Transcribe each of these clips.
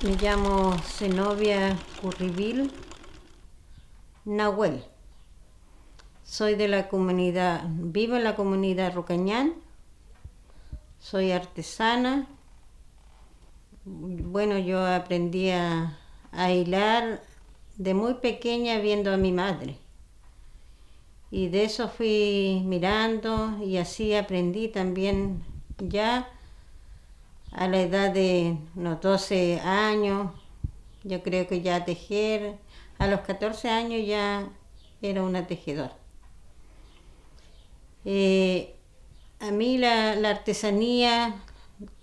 Me llamo Zenobia Curribil Nahuel. Soy de la comunidad, vivo en la comunidad Rucañán. Soy artesana. Bueno, yo aprendí a hilar de muy pequeña viendo a mi madre. Y de eso fui mirando y así aprendí también ya a la edad de unos 12 años. Yo creo que ya tejer, a los 14 años ya era una tejedora. A mí la artesanía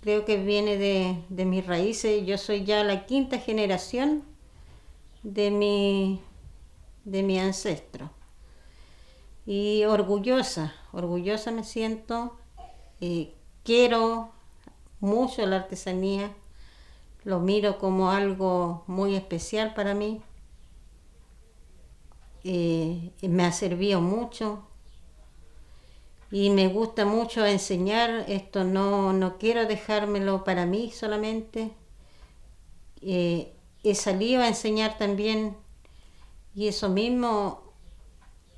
creo que viene de mis raíces. Yo soy ya la quinta generación de mi ancestro. Y orgullosa me siento. Quiero mucho la artesanía. Lo miro como algo muy especial para mí. Me ha servido mucho. Y me gusta mucho enseñar esto, no quiero dejármelo para mí solamente. He salido a enseñar también y eso mismo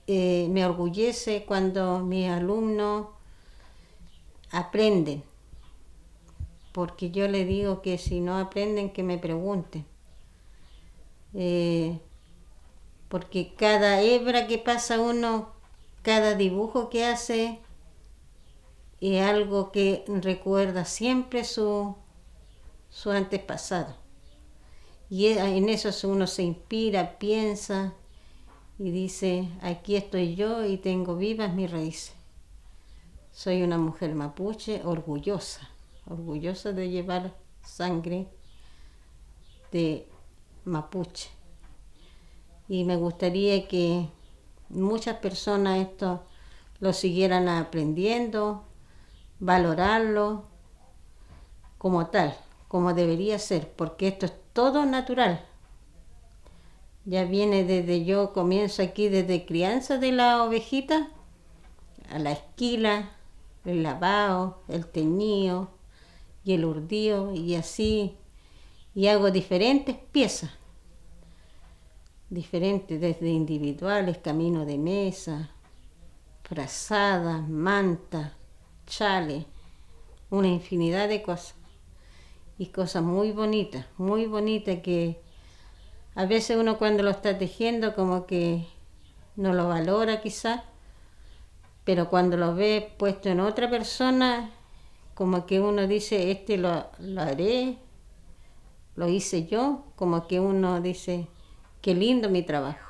me orgullece cuando mis alumnos aprenden, porque yo les digo que si no aprenden que me pregunten. Porque cada hebra que pasa uno, cada dibujo que hace, es algo que recuerda siempre su antepasado. Y en eso uno se inspira, piensa y dice, aquí estoy yo y tengo vivas mis raíces. Soy una mujer mapuche orgullosa de llevar sangre de mapuche. Y me gustaría que muchas personas esto lo siguieran aprendiendo, valorarlo como tal, como debería ser, porque esto es todo natural. Ya viene desde, yo comienzo aquí desde crianza de la ovejita, a la esquila, el lavado, el teñido y el urdío y así, y hago diferentes piezas, diferentes desde individuales, camino de mesa, frazadas, mantas, chales, una infinidad de cosas y cosas muy bonitas que a veces uno cuando lo está tejiendo como que no lo valora quizás, pero cuando lo ve puesto en otra persona como que uno dice lo haré, lo hice yo, como que uno dice qué lindo mi trabajo.